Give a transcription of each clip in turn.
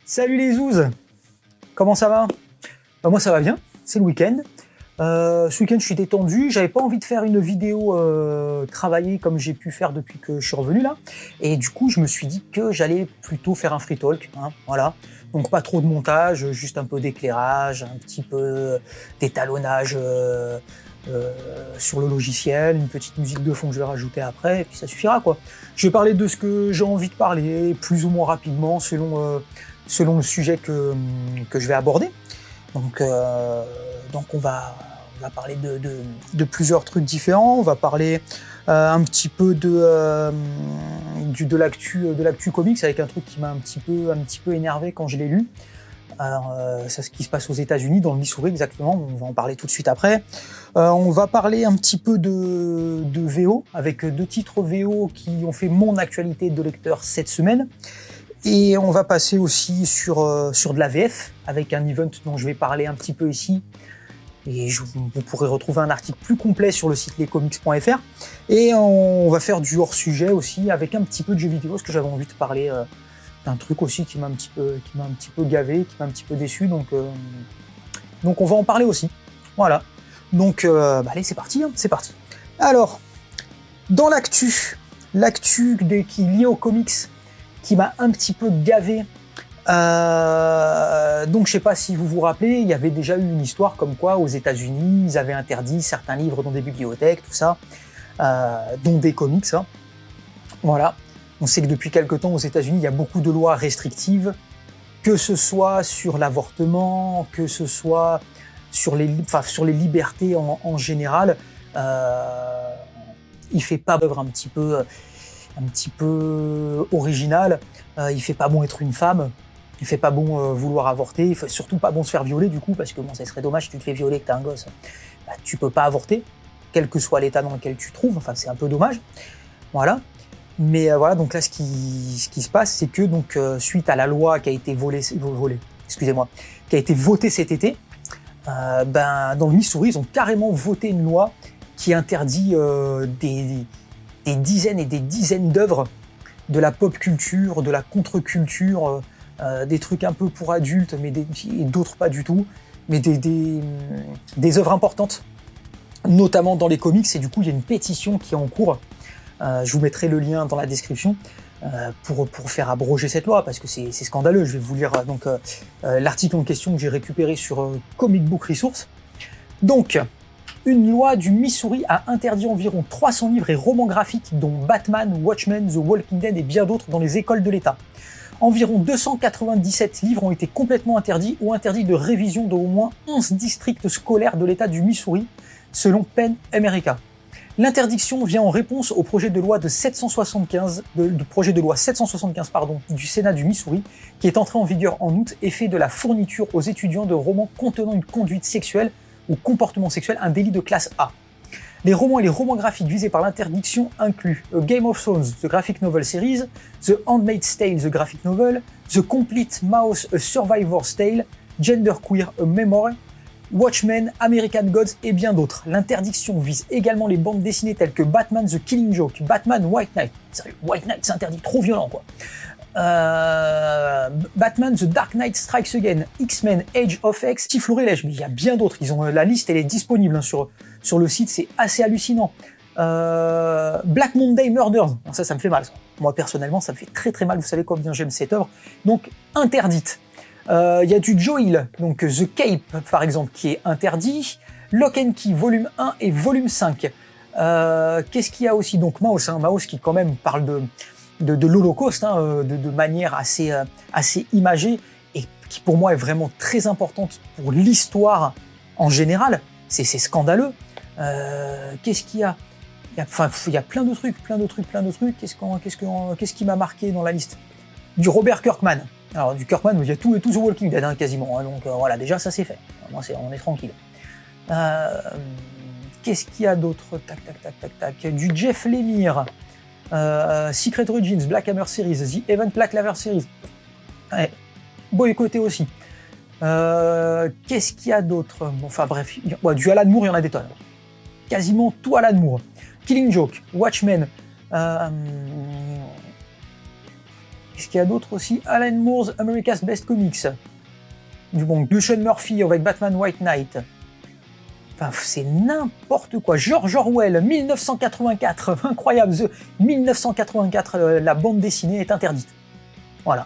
Salut les zouzes, comment ça va? Moi ça va bien, c'est le week-end. Ce week-end je suis détendu, j'avais pas envie de faire une vidéo travaillée comme j'ai pu faire depuis que je suis revenu là. Et du coup je me suis dit que j'allais plutôt faire un free talk, hein, voilà. Donc pas trop de montage, juste un peu d'éclairage, un petit peu d'étalonnage sur le logiciel, une petite musique de fond que je vais rajouter après, et puis ça suffira quoi. Je vais parler de ce que j'ai envie de parler, plus ou moins rapidement, selon le sujet que je vais aborder. Donc on va parler de plusieurs trucs différents. On va parler un petit peu de l'actu comics avec un truc qui m'a un petit peu énervé quand je l'ai lu. C'est ce qui se passe aux États-Unis, dans le Missouri exactement. On va en parler tout de suite après. On va parler un petit peu de VO avec 2 titres VO qui ont fait mon actualité de lecteur cette semaine. Et on va passer aussi sur de la VF, avec un event dont je vais parler un petit peu ici. Et vous pourrez retrouver un article plus complet sur le site lescomics.fr. Et on va faire du hors-sujet aussi, avec un petit peu de jeux vidéo, parce que j'avais envie de parler d'un truc aussi qui m'a un petit peu gavé, qui m'a un petit peu déçu. Donc on va en parler aussi. Voilà. Donc allez, c'est parti, hein, c'est parti. Alors, dans l'actu qui est liée aux comics, qui m'a un petit peu gavé. Donc je sais pas si vous vous rappelez, il y avait déjà eu une histoire comme quoi aux États-Unis ils avaient interdit certains livres dans des bibliothèques, tout ça, dont des comics. Hein. Voilà. On sait que depuis quelque temps aux États-Unis il y a beaucoup de lois restrictives, que ce soit sur l'avortement, que ce soit sur les libertés en général. Il fait pas d'œuvre un petit peu original, il fait pas bon être une femme, il fait pas bon vouloir avorter, il fait surtout pas bon se faire violer du coup, parce que bon, ça serait dommage si tu te fais violer et que t'as un gosse, bah, tu peux pas avorter, quel que soit l'état dans lequel tu te trouves, enfin c'est un peu dommage, voilà. Mais voilà, donc là ce qui se passe, c'est que donc suite à la loi qui a été qui a été votée cet été, dans le Missouri, ils ont carrément voté une loi qui interdit des dizaines et des dizaines d'œuvres de la pop culture, de la contre-culture, des trucs un peu pour adultes, mais et d'autres pas du tout, mais des œuvres importantes, notamment dans les comics, et du coup il y a une pétition qui est en cours, je vous mettrai le lien dans la description, pour faire abroger cette loi, parce que c'est scandaleux. Je vais vous lire l'article en question que j'ai récupéré sur Comic Book Resource. Donc, une loi du Missouri a interdit environ 300 livres et romans graphiques, dont Batman, Watchmen, The Walking Dead et bien d'autres dans les écoles de l'État. Environ 297 livres ont été complètement interdits ou interdits de révision dans au moins 11 districts scolaires de l'État du Missouri, selon PEN America. L'interdiction vient en réponse au projet de loi 775 du Sénat du Missouri, qui est entré en vigueur en août et fait de la fourniture aux étudiants de romans contenant une conduite sexuelle ou comportement sexuel un délit de classe A. Les romans et les romans graphiques visés par l'interdiction incluent A Game of Thrones, The Graphic Novel Series, The Handmaid's Tale, The Graphic Novel, The Complete Mouse, A Survivor's Tale, Genderqueer, A Memoir, Watchmen, American Gods et bien d'autres. L'interdiction vise également les bandes dessinées telles que Batman The Killing Joke, Batman White Knight. Sérieux, White Knight c'est interdit, trop violent quoi. Batman The Dark Knight Strikes Again, X-Men Age of X, Tiflorilège, mais il y a bien d'autres. La liste elle est disponible hein, sur le site, c'est assez hallucinant. Black Monday Murders, ça me fait mal. Ça. Moi personnellement, ça me fait très très mal. Vous savez combien j'aime cette œuvre. Donc interdite. Il y a du Joe Hill, donc The Cape par exemple, qui est interdit. Lock and Key volume 1 et volume 5. Qu'est-ce qu'il y a aussi? Donc Maus, hein, Maus qui quand même parle de l'Holocauste, hein, de manière assez imagée, et qui pour moi est vraiment très importante pour l'histoire en général. C'est scandaleux. Qu'est-ce qu'il y a? Il y a plein de trucs. Qu'est-ce qui m'a marqué dans la liste? Du Robert Kirkman. Alors du Kirkman, il y a tout The Walking Dead hein, quasiment, hein, donc voilà, déjà ça c'est fait. Moi on est tranquille. Qu'est-ce qu'il y a d'autre? Tac. Du Jeff Lemire. Secret Origins, Black Hammer Series, The Event Black Hammer Series. Ouais, boycotté aussi. Qu'est-ce qu'il y a d'autre? Bon, enfin bref, du Alan Moore, il y en a des tonnes. Quasiment tout Alan Moore. Killing Joke, Watchmen, Qu'est-ce qu'il y a d'autre aussi? Alan Moore's America's Best Comics. Bon, de Sean Murphy avec Batman White Knight. Enfin, c'est n'importe quoi. George Orwell, 1984. Incroyable. 1984, la bande dessinée est interdite. Voilà.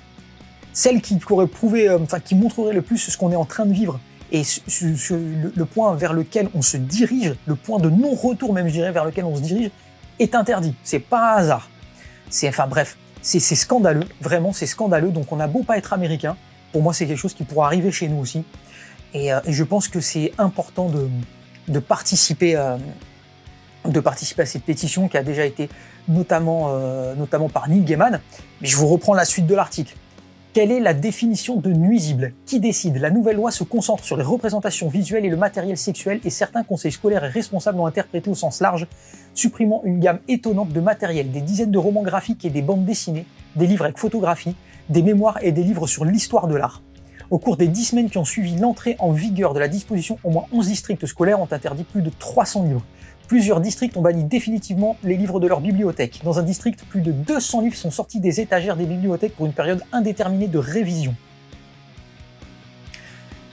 Celle qui aurait prouvé, qui montrerait le plus ce qu'on est en train de vivre et le point vers lequel on se dirige, le point de non-retour même, je dirais, vers lequel on se dirige, est interdit. C'est pas un hasard. C'est scandaleux. Vraiment, c'est scandaleux. Donc, on a beau pas être américain. Pour moi, c'est quelque chose qui pourra arriver chez nous aussi. Et je pense que c'est important de participer à cette pétition qui a déjà été notamment par Neil Gaiman. Mais je vous reprends la suite de l'article. Quelle est la définition de nuisible? Qui décide? La nouvelle loi se concentre sur les représentations visuelles et le matériel sexuel et certains conseils scolaires et responsables l'ont interprété au sens large, supprimant une gamme étonnante de matériel, des dizaines de romans graphiques et des bandes dessinées, des livres avec photographie, des mémoires et des livres sur l'histoire de l'art. Au cours des 10 semaines qui ont suivi l'entrée en vigueur de la disposition, au moins 11 districts scolaires ont interdit plus de 300 livres. Plusieurs districts ont banni définitivement les livres de leur bibliothèque. Dans un district, plus de 200 livres sont sortis des étagères des bibliothèques pour une période indéterminée de révision.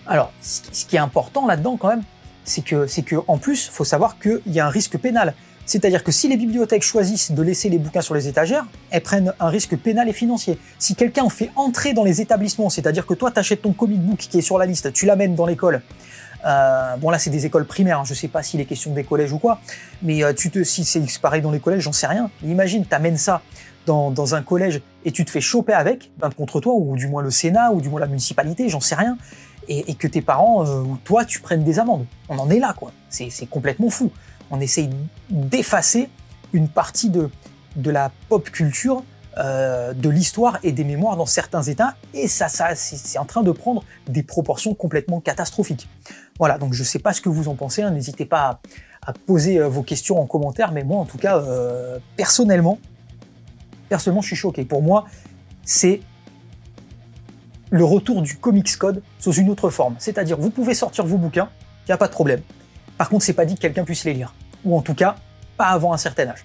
Alors, ce qui est important là-dedans quand même, c'est que en plus, il faut savoir qu'il y a un risque pénal. C'est-à-dire que si les bibliothèques choisissent de laisser les bouquins sur les étagères, elles prennent un risque pénal et financier. Si quelqu'un en fait entrer dans les établissements, c'est-à-dire que toi, tu achètes ton comic book qui est sur la liste, tu l'amènes dans l'école. Bon là c'est des écoles primaires, hein, je sais pas s'il est question des collèges ou quoi, mais si c'est pareil dans les collèges, j'en sais rien. Imagine, t'amènes ça dans un collège et tu te fais choper avec, contre toi, ou du moins le Sénat, ou du moins la municipalité, j'en sais rien, et que tes parents ou toi tu prennes des amendes. On en est là quoi, c'est complètement fou. On essaye d'effacer une partie de la pop culture, de l'histoire et des mémoires dans certains États, et ça c'est en train de prendre des proportions complètement catastrophiques. Voilà, donc je sais pas ce que vous en pensez, hein, n'hésitez pas à poser vos questions en commentaire, mais moi en tout cas, personnellement, je suis choqué. Pour moi, c'est le retour du Comics Code sous une autre forme. C'est-à-dire, vous pouvez sortir vos bouquins, il n'y a pas de problème. Par contre, c'est pas dit que quelqu'un puisse les lire. Ou en tout cas, pas avant un certain âge.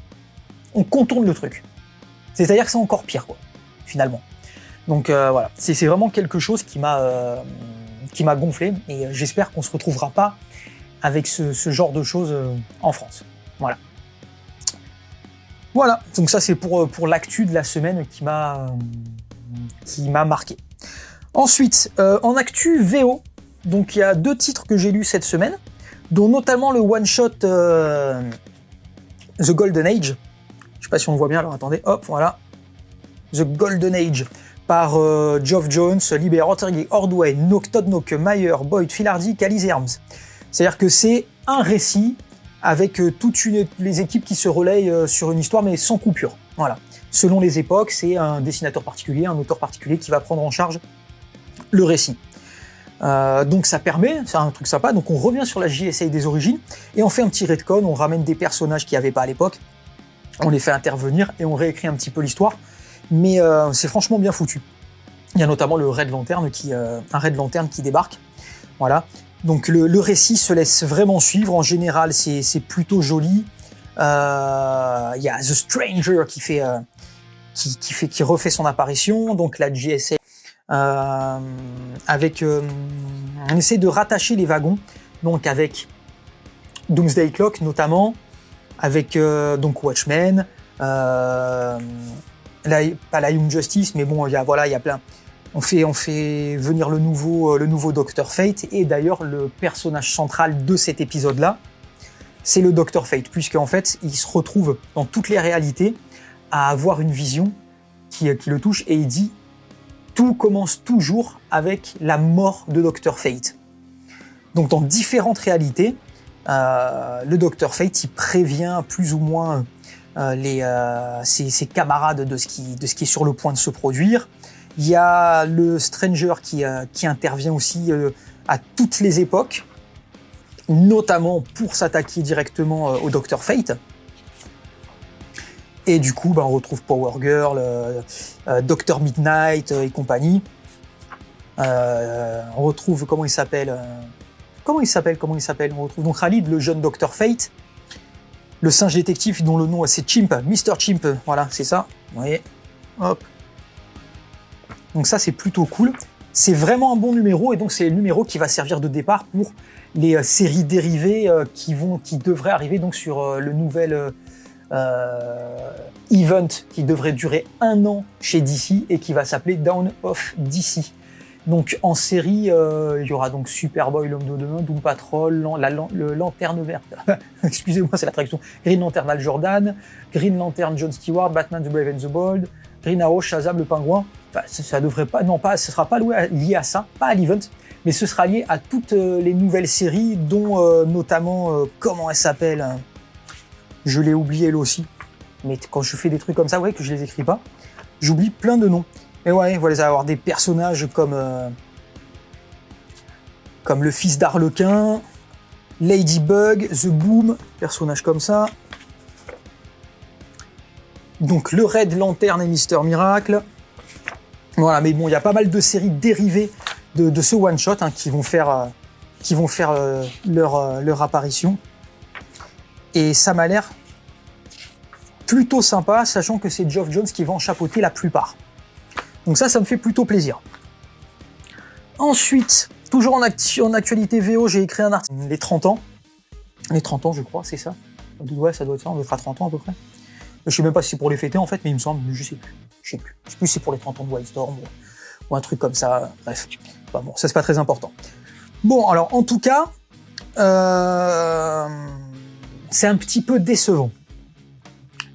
On contourne le truc. C'est-à-dire que c'est encore pire, quoi, finalement. Donc voilà, c'est vraiment quelque chose qui m'a gonflé, et j'espère qu'on se retrouvera pas avec ce genre de choses en France. Voilà. Voilà, donc ça c'est pour l'actu de la semaine qui m'a marqué. Ensuite, en actu VO, donc il y a 2 titres que j'ai lus cette semaine, dont notamment le one-shot The Golden Age. Je sais pas si on le voit bien, alors attendez, hop, voilà. The Golden Age, par Geoff Jones, Lee Rottergay, Ordway, Todd Nauck, Mayer, Boyd, Phil Hardy, Calice Herms. C'est-à-dire que c'est un récit avec les équipes qui se relayent sur une histoire, mais sans coupure. Voilà. Selon les époques, c'est un dessinateur particulier, un auteur particulier qui va prendre en charge le récit. Donc ça permet, c'est un truc sympa, donc on revient sur la JSA des origines, et on fait un petit retcon, on ramène des personnages qu'il n'y avait pas à l'époque, on les fait intervenir, et on réécrit un petit peu l'histoire, mais c'est franchement bien foutu. Il y a notamment le Red Lantern un Red Lantern qui débarque, voilà. Donc le récit se laisse vraiment suivre, en général c'est plutôt joli. Il y a The Stranger qui refait son apparition, donc la JSA on essaie de rattacher les wagons, donc avec Doomsday Clock notamment, avec donc Watchmen, pas la Young Justice, mais bon il y a plein. On fait venir le nouveau Dr Fate, et d'ailleurs le personnage central de cet épisode-là, c'est le Dr Fate, puisque en fait il se retrouve dans toutes les réalités à avoir une vision qui le touche, et il dit tout commence toujours avec la mort de Dr Fate. Donc dans différentes réalités, le Dr Fate il prévient plus ou moins ses camarades de ce qui est sur le point de se produire. Il y a le Stranger qui intervient aussi à toutes les époques, notamment pour s'attaquer directement au Dr Fate. Et du coup, on retrouve Power Girl, Dr Midnight et compagnie. On retrouve, comment il s'appelle. On retrouve donc Khalid, le jeune Dr Fate, le singe détective dont le nom c'est Chimp, Mr Chimp, voilà, c'est ça. Vous voyez, hop. Donc ça, c'est plutôt cool. C'est vraiment un bon numéro, et donc c'est le numéro qui va servir de départ pour les séries dérivées qui devraient arriver donc sur le nouvel event qui devrait durer 1 an chez DC et qui va s'appeler Dawn of DC. Donc en série, il y aura donc Superboy, l'homme de demain, Doom Patrol, le Lanterne Verte, excusez-moi, c'est la traduction, Green Lantern Hal Jordan, Green Lantern John Stewart, Batman the Brave and the Bold, Green Arrow, Shazam le Pingouin. Enfin, ça devrait pas, non pas, ce sera pas lié à ça, pas à l'event, mais ce sera lié à toutes les nouvelles séries, dont notamment, comment elle s'appelle, je l'ai oublié elle aussi, mais quand je fais des trucs comme ça, vous voyez que je les écris pas, j'oublie plein de noms. Et ouais, voilà, ça va avoir des personnages comme le fils d'Arlequin, Ladybug, The Boom, personnages comme ça. Donc le Red Lantern et Mister Miracle. Voilà, mais bon, il y a pas mal de séries dérivées de ce one-shot hein, qui vont faire leur apparition. Et ça m'a l'air plutôt sympa, sachant que c'est Geoff Johns qui va en chapeauter la plupart. Donc ça me fait plutôt plaisir. Ensuite, toujours en actualité VO, j'ai écrit un article, les 30 ans. Les 30 ans, je crois, c'est ça? Ouais, ça doit être ça, on doit être à 30 ans à peu près. Je sais même pas si c'est pour les fêter en fait, mais il me semble, je sais plus. Je sais plus si c'est pour les 30 ans de Wildstorm ou un truc comme ça. Bref, enfin, bon, ça c'est pas très important. Bon, alors en tout cas, c'est un petit peu décevant.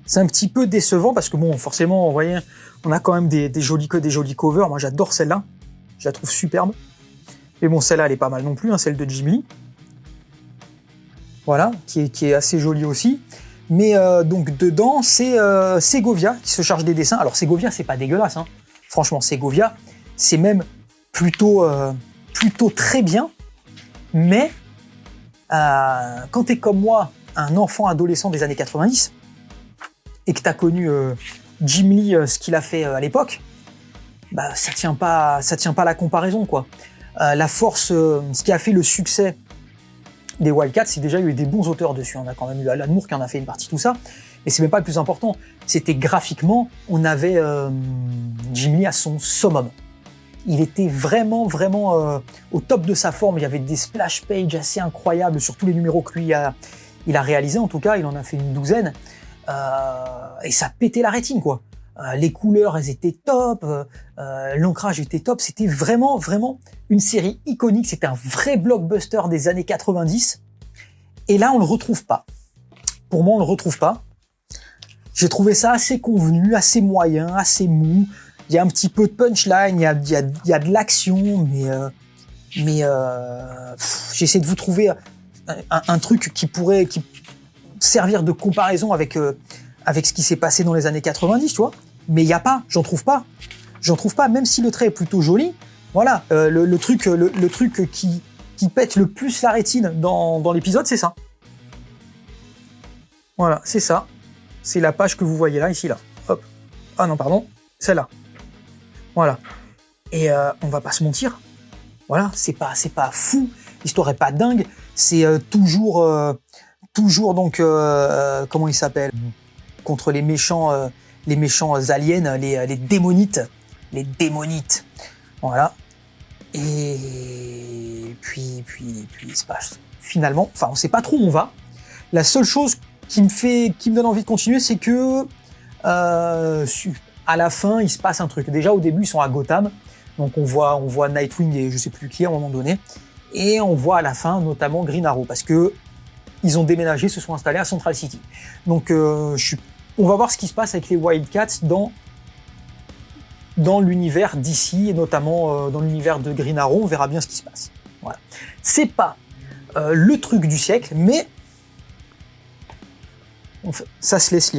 C'est un petit peu décevant parce que bon, forcément, vous voyez, on a quand même des jolis covers. Moi, j'adore celle-là. Je la trouve superbe. Mais bon, celle-là, elle est pas mal non plus, hein, celle de Jim Lee. Voilà, qui est assez jolie aussi. Mais donc, dedans, c'est Segovia qui se charge des dessins. Alors, Segovia, c'est pas dégueulasse. Hein. Franchement, Segovia, c'est même plutôt très bien. Mais quand t'es comme moi, un enfant adolescent des années 90, et que t'as connu Jim Lee, ce qu'il a fait à l'époque, bah ça tient pas la comparaison quoi. La force, ce qui a fait le succès des Wildcats, c'est déjà il y a eu des bons auteurs dessus. On a quand même eu Alan Moore qui en a fait une partie, tout ça. Mais c'est même pas le plus important. C'était graphiquement, on avait Jim Lee à son summum. Il était vraiment au top de sa forme. Il y avait des splash pages assez incroyables sur tous les numéros que lui il a réalisé. En tout cas, il en a fait une douzaine. Et ça pétait la rétine, quoi. Les couleurs, elles étaient top, l'ancrage était top. C'était vraiment une série iconique. C'était un vrai blockbuster des années 90. Et là, on le retrouve pas. Pour moi, on le retrouve pas. J'ai trouvé ça assez convenu, assez moyen, assez mou. Il y a un petit peu de punchline, il y a de l'action, mais j'essaie de vous trouver un truc qui pourrait servir de comparaison avec ce qui s'est passé dans les années 90, tu vois. Mais il y a pas, j'en trouve pas, même si le trait est plutôt joli. Voilà, le truc qui pète le plus la rétine dans l'épisode, c'est ça. Voilà, c'est ça. C'est la page que vous voyez là, ici, là. Hop. Ah non, pardon, celle-là. Voilà. Et on va pas se mentir. Voilà, c'est pas fou. L'histoire est pas dingue. C'est toujours donc comment il s'appelle, contre les méchants aliens, les démonites. Les démonites. Voilà. Et puis il se passe finalement, enfin on sait pas trop où on va. La seule chose qui me donne envie de continuer, c'est que à la fin il se passe un truc. Déjà au début ils sont à Gotham, donc on voit Nightwing et je sais plus qui à un moment donné, et on voit à la fin notamment Green Arrow parce que ils ont déménagé, se sont installés à Central City. Donc on va voir ce qui se passe avec les Wildcats dans l'univers d'ici, et notamment dans l'univers de Green Arrow. On verra bien ce qui se passe. Voilà. C'est pas le truc du siècle, mais ça se laisse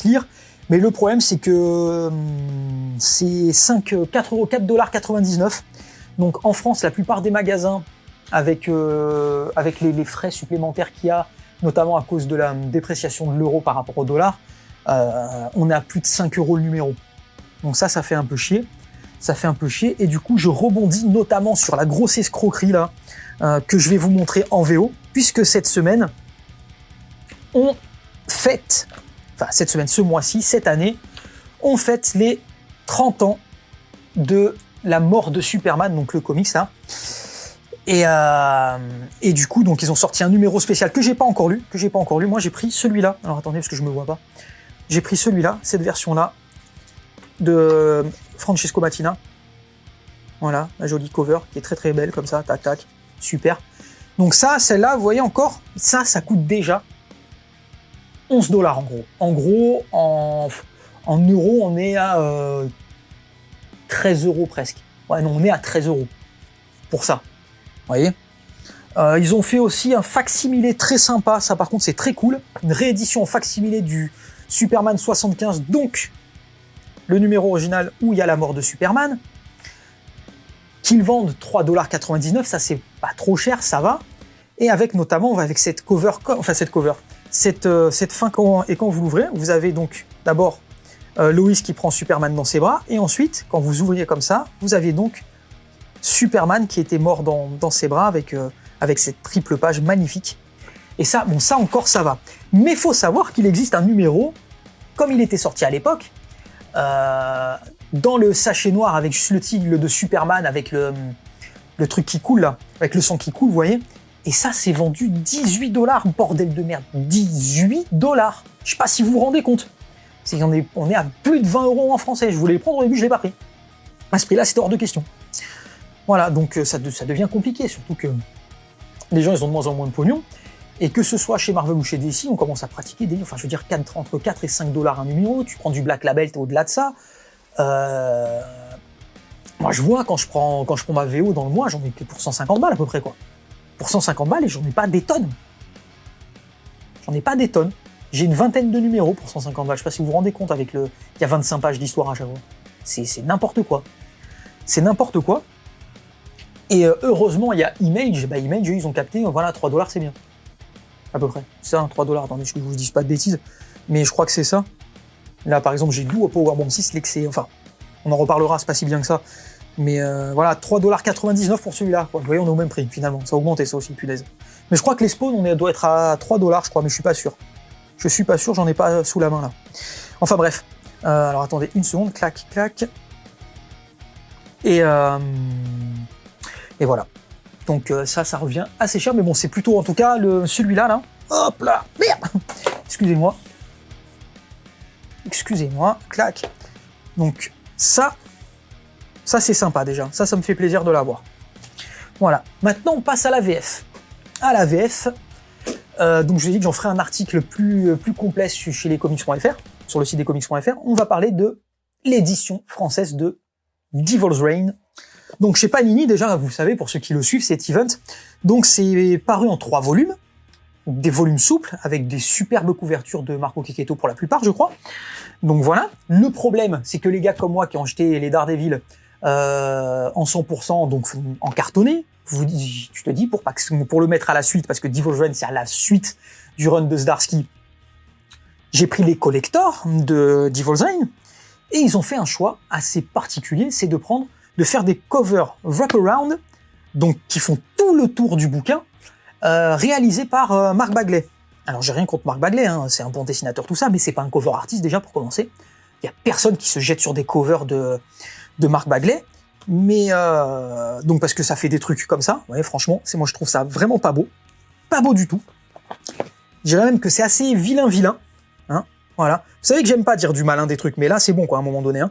lire. Mais le problème, c'est que c'est 4,99 €. Donc en France, la plupart des magasins, avec les frais supplémentaires qu'il y a, notamment à cause de la dépréciation de l'euro par rapport au dollar, on est à plus de 5 € le numéro. Donc ça fait un peu chier. Et du coup, je rebondis notamment sur la grosse escroquerie là, que je vais vous montrer en VO, puisque cette semaine, ce mois-ci, cette année, on fête les 30 ans de la mort de Superman, donc le comics là. Et du coup, donc ils ont sorti un numéro spécial que j'ai pas encore lu. Moi, j'ai pris celui-là. Alors attendez, parce que je me vois pas. J'ai pris celui-là, cette version-là, de Francesco Mattina. Voilà, la jolie cover qui est très très belle comme ça, tac tac, super. Donc ça, celle-là, vous voyez encore, ça coûte déjà 11 $ en gros. En gros, en euros, on est à 13 € presque. Ouais, non, on est à 13 € pour ça. Vous voyez, ils ont fait aussi un facsimilé très sympa, ça par contre c'est très cool, une réédition facsimilé du Superman 75, donc le numéro original où il y a la mort de Superman, qu'ils vendent 3,99 $, ça c'est pas trop cher, ça va, et avec notamment, avec cette cover, cette fin et quand vous l'ouvrez, vous avez donc d'abord Lois qui prend Superman dans ses bras, et ensuite, quand vous ouvriez comme ça, vous avez donc Superman qui était mort dans ses bras avec cette triple page magnifique. Et ça, bon, ça encore, ça va. Mais il faut savoir qu'il existe un numéro, comme il était sorti à l'époque, dans le sachet noir avec juste le tigre de Superman, avec le truc qui coule là, avec le sang qui coule, vous voyez. Et ça, c'est vendu 18 $, bordel de merde. 18 $. Je sais pas si vous vous rendez compte. On est à plus de 20 € en français. Je voulais les prendre au début, je l'ai pas pris. À ce prix-là, c'était hors de question. Voilà, donc ça devient compliqué, surtout que les gens, ils ont de moins en moins de pognon, et que ce soit chez Marvel ou chez DC, on commence à pratiquer des... Enfin, je veux dire, entre 4 et 5 $ un numéro, tu prends du Black Label, t'es au-delà de ça. Moi, je vois, quand je prends ma VO dans le mois, j'en ai que pour 150 balles à peu près, quoi. Pour 150 balles, et j'en ai pas des tonnes. J'ai une vingtaine de numéros pour 150 balles. Je sais pas si vous vous rendez compte, il y a 25 pages d'histoire à chaque fois. C'est n'importe quoi. C'est n'importe quoi. Et heureusement, il y a Image. Bah, Image, ils ont capté, voilà, 3 $, c'est bien. À peu près. C'est ça, 3 $. Attendez, que je vous dise pas de bêtises. Mais je crois que c'est ça. Là, par exemple, j'ai lu au Powerbomb 6, l'excès. Enfin, on en reparlera, c'est pas si bien que ça. Mais voilà, 3,99 $ pour celui-là. Vous voyez, on est au même prix, finalement. Ça a augmenté, ça aussi, punaise. Mais je crois que les spawns, doit être à 3 $, je crois, mais je suis pas sûr. J'en ai pas sous la main, là. Enfin, bref. Alors, attendez, une seconde. Clac, clac. Et voilà. Donc ça revient assez cher, mais bon, c'est plutôt en tout cas celui-là, là. Hop là, merde. Excusez-moi, clac. Donc ça c'est sympa déjà. Ça me fait plaisir de l'avoir. Voilà. Maintenant, on passe à la VF. Donc je vous ai dit que j'en ferai un article plus complet chez lescomics.fr, sur le site descomics.fr. On va parler de l'édition française de Devil's Reign. Donc chez Panini, déjà, vous savez, pour ceux qui le suivent, c'est Event. Donc c'est paru en 3 volumes, des volumes souples, avec des superbes couvertures de Marco Checchetto pour la plupart, je crois. Donc voilà. Le problème, c'est que les gars comme moi qui ont acheté les Daredevil en 100%, donc en cartonné, tu te dis, pour le mettre à la suite, parce que Devil's Reign, c'est à la suite du run de Zdarsky, j'ai pris les collectors de Devil's Reign, et ils ont fait un choix assez particulier, c'est de faire des covers wraparound, donc qui font tout le tour du bouquin, réalisés par Mark Bagley. Alors j'ai rien contre Mark Bagley, hein, c'est un bon dessinateur tout ça, mais c'est pas un cover artiste déjà pour commencer. Il y a personne qui se jette sur des covers de Mark Bagley, mais donc parce que ça fait des trucs comme ça. Ouais, franchement, moi je trouve ça vraiment pas beau du tout. Je dirais même que c'est assez vilain, hein. Voilà. Vous savez que j'aime pas dire du malin des trucs, mais là c'est bon quoi à un moment donné. Hein.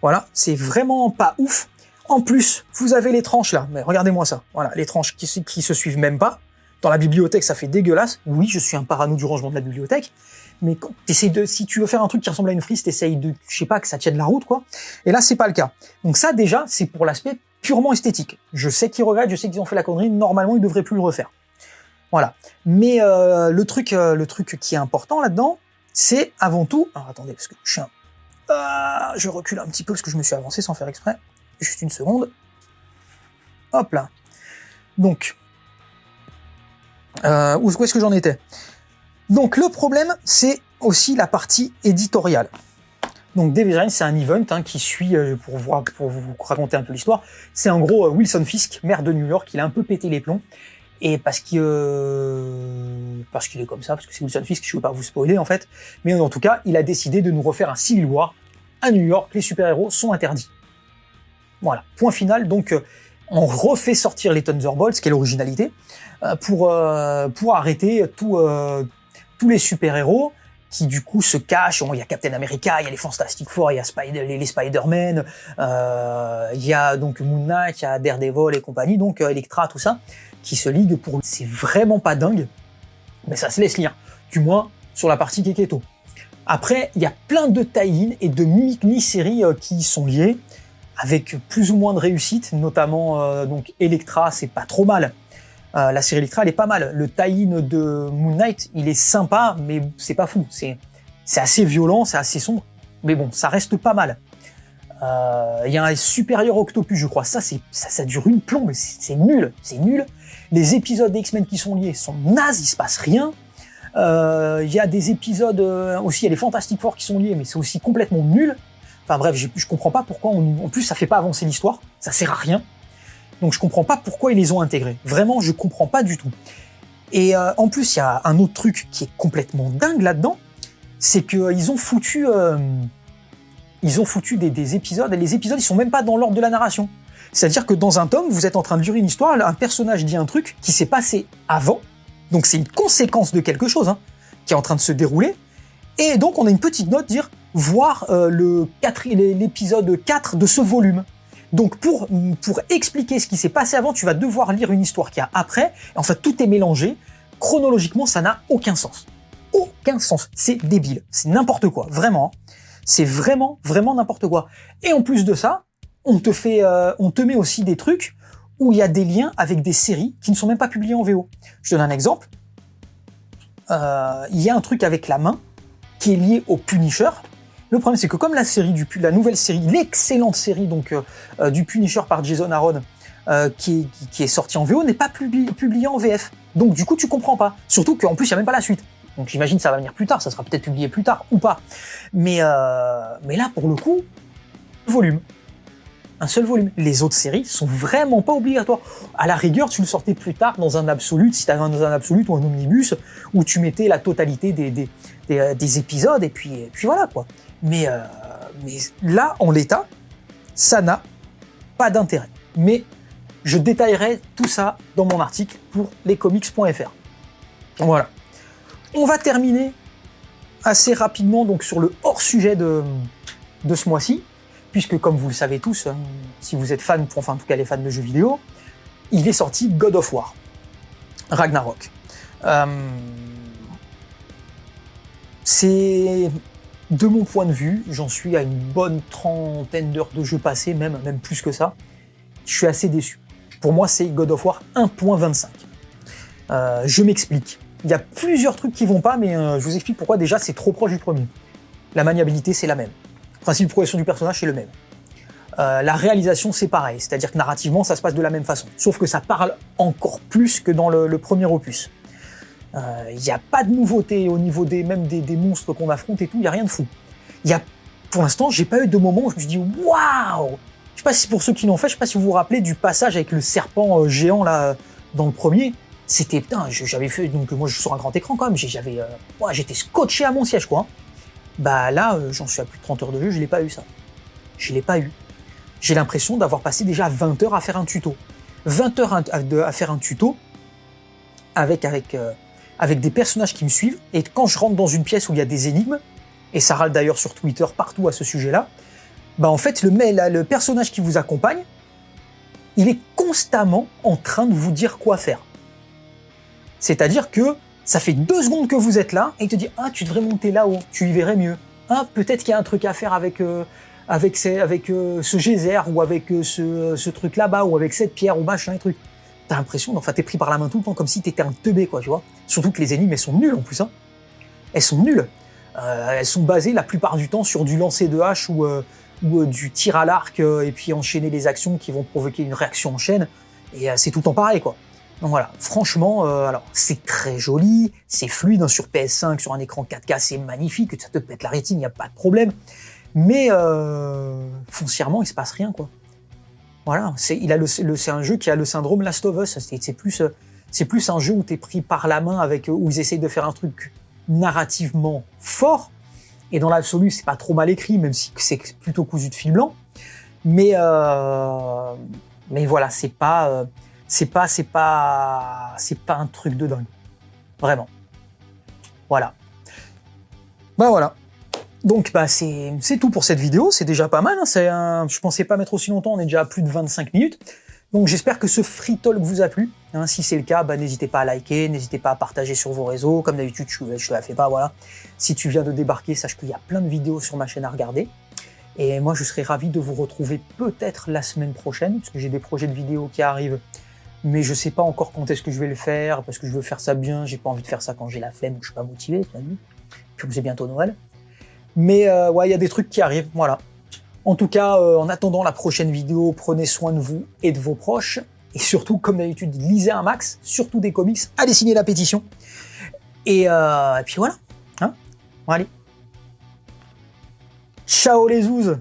Voilà, c'est vraiment pas ouf. En plus, vous avez les tranches là, mais regardez-moi ça. Voilà, les tranches qui se suivent même pas. Dans la bibliothèque, ça fait dégueulasse. Oui, je suis un parano du rangement de la bibliothèque, mais quand si tu veux faire un truc qui ressemble à une frise, t'essayes je sais pas, que ça tienne la route, quoi. Et là, c'est pas le cas. Donc ça, déjà, c'est pour l'aspect purement esthétique. Je sais qu'ils regrettent, je sais qu'ils ont fait la connerie. Normalement, ils devraient plus le refaire. Voilà. Mais le truc qui est important là-dedans, c'est avant tout. Alors attendez, parce que je recule un petit peu parce que je me suis avancé sans faire exprès. Juste une seconde. Hop là. Donc, où est-ce que j'en étais? Donc le problème, c'est aussi la partie éditoriale. Donc Devil's Reign, c'est un event qui suit, pour vous raconter un peu l'histoire, c'est en gros Wilson Fisk, maire de New York, il a un peu pété les plombs, et parce qu'il est comme ça, parce que c'est Wilson Fisk, je ne veux pas vous spoiler en fait, mais en tout cas, il a décidé de nous refaire un Civil War à New York, les super-héros sont interdits. Voilà, point final. Donc, on refait sortir les Thunderbolts, qui est l'originalité, pour arrêter tous les super-héros qui du coup se cachent. Il y a Captain America, il y a les Fantastic Four, il y a les Spider-Man, il y a donc Moon Knight, il y a Daredevil et compagnie, donc Elektra, tout ça, qui se liguent pour... C'est vraiment pas dingue, mais ça se laisse lire, du moins sur la partie Keketo. Après, il y a plein de tie-in et de mini-séries qui sont liées, avec plus ou moins de réussite, notamment donc Elektra, c'est pas trop mal. La série Elektra, elle est pas mal. Le tie-in de Moon Knight, il est sympa, mais c'est pas fou. C'est assez violent, c'est assez sombre, mais bon, ça reste pas mal. Il y a un Superior Octopus, je crois. Ça dure une plombe, c'est nul, c'est nul. Les épisodes des X-Men qui sont liés sont nazes, il se passe rien. Il y a des épisodes aussi, il y a les Fantastic Four qui sont liés, mais c'est aussi complètement nul. Enfin bref, je comprends pas pourquoi. En plus, ça fait pas avancer l'histoire, ça sert à rien. Donc je comprends pas pourquoi ils les ont intégrés. Vraiment, je comprends pas du tout. Et en plus, il y a un autre truc qui est complètement dingue là-dedans, c'est que ils ont foutu des épisodes, et les épisodes, ils sont même pas dans l'ordre de la narration. C'est-à-dire que dans un tome, vous êtes en train de lire une histoire, un personnage dit un truc qui s'est passé avant, donc c'est une conséquence de quelque chose qui est en train de se dérouler, et donc on a une petite note dire voir l'épisode 4 de ce volume. Donc pour expliquer ce qui s'est passé avant, tu vas devoir lire une histoire qu'il y a après. En fait, tout est mélangé. Chronologiquement, ça n'a aucun sens. Aucun sens. C'est débile. C'est n'importe quoi. Vraiment. C'est vraiment, vraiment n'importe quoi. Et en plus de ça, on te met aussi des trucs où il y a des liens avec des séries qui ne sont même pas publiées en VO. Je te donne un exemple. Il y a un truc avec la main qui est lié au Punisher. Le problème, c'est que comme la nouvelle série, l'excellente série donc du Punisher par Jason Aaron, qui est sortie en VO, n'est pas publiée en VF. Donc du coup, tu comprends pas. Surtout qu'en plus, il y a même pas la suite. Donc j'imagine que ça va venir plus tard, ça sera peut-être publié plus tard ou pas. Mais là, pour le coup, volume. Un seul volume. Les autres séries sont vraiment pas obligatoires. À la rigueur, tu le sortais plus tard dans un absolute, si t'avais dans un absolute ou un omnibus, où tu mettais la totalité des épisodes, et puis voilà quoi. Mais là, en l'état, ça n'a pas d'intérêt. Mais je détaillerai tout ça dans mon article pour lescomics.fr. Voilà. On va terminer assez rapidement donc sur le hors-sujet de ce mois-ci, puisque comme vous le savez tous, si vous êtes fan, enfin en tout cas les fans de jeux vidéo, il est sorti God of War, Ragnarok. C'est... De mon point de vue, j'en suis à une bonne trentaine d'heures de jeu passé, même plus que ça. Je suis assez déçu. Pour moi, c'est God of War 1.25. Je m'explique. Il y a plusieurs trucs qui vont pas, mais je vous explique pourquoi. Déjà, c'est trop proche du premier. La maniabilité, c'est la même. Le principe de progression du personnage, c'est le même. La réalisation, c'est pareil. C'est-à-dire que narrativement, ça se passe de la même façon. Sauf que ça parle encore plus que dans le premier opus. Il n'y a pas de nouveauté au niveau des monstres qu'on affronte et tout, il n'y a rien de fou. Pour l'instant, j'ai pas eu de moment où je me suis dit waouh! Je sais pas si pour ceux qui l'ont fait, je sais pas si vous vous rappelez du passage avec le serpent géant là dans le premier. C'était putain, j'avais fait, donc moi je suis sur un grand écran quand même, j'étais scotché à mon siège quoi. Bah là, j'en suis à plus de 30 heures de jeu, je l'ai pas eu ça. Je l'ai pas eu. J'ai l'impression d'avoir passé déjà 20 heures à faire un tuto. 20 heures à faire un tuto avec des personnages qui me suivent, et quand je rentre dans une pièce où il y a des énigmes, et ça râle d'ailleurs sur Twitter partout à ce sujet-là, bah en fait le personnage qui vous accompagne, il est constamment en train de vous dire quoi faire. C'est-à-dire que ça fait 2 secondes que vous êtes là, et il te dit « Ah, tu devrais monter là-haut, tu y verrais mieux. Ah, peut-être qu'il y a un truc à faire avec ce geyser, ou avec ce truc là-bas, ou avec cette pierre, ou machin, et truc. » T'as l'impression, enfin, t'es pris par la main tout le temps, comme si t'étais un teubé, quoi, tu vois. Surtout que les énigmes, elles sont nulles, en plus, Elles sont nulles. Elles sont basées, la plupart du temps, sur du lancer de hache ou du tir à l'arc, et puis enchaîner les actions qui vont provoquer une réaction en chaîne. Et c'est tout le temps pareil, quoi. Donc voilà, franchement, alors, c'est très joli, c'est fluide, sur PS5, sur un écran 4K, c'est magnifique, ça te pète la rétine, y a pas de problème. Mais, foncièrement, il se passe rien, quoi. Voilà, c'est un jeu qui a le syndrome Last of Us. C'est plus un jeu où t'es pris par la main où ils essayent de faire un truc narrativement fort. Et dans l'absolu, c'est pas trop mal écrit, même si c'est plutôt cousu de fil blanc. Mais voilà, c'est pas un truc de dingue. Vraiment. Voilà. Bah voilà. Donc bah c'est tout pour cette vidéo, c'est déjà pas mal, hein. Je pensais pas mettre aussi longtemps, on est déjà à plus de 25 minutes. Donc j'espère que ce free talk vous a plu. Hein, si c'est le cas, bah, n'hésitez pas à liker, n'hésitez pas à partager sur vos réseaux. Comme d'habitude, je te la fais pas, voilà. Si tu viens de débarquer, sache qu'il y a plein de vidéos sur ma chaîne à regarder. Et moi, je serais ravi de vous retrouver peut-être la semaine prochaine, parce que j'ai des projets de vidéos qui arrivent. Mais je sais pas encore quand est-ce que je vais le faire, parce que je veux faire ça bien, j'ai pas envie de faire ça quand j'ai la flemme ou je suis pas motivé, tu as vu. Puis c'est bientôt Noël. Mais ouais, il y a des trucs qui arrivent, voilà. En tout cas, en attendant la prochaine vidéo, prenez soin de vous et de vos proches. Et surtout, comme d'habitude, lisez un max, surtout des comics, allez signer la pétition. Et puis voilà. Hein, bon, allez. Ciao les zouzes!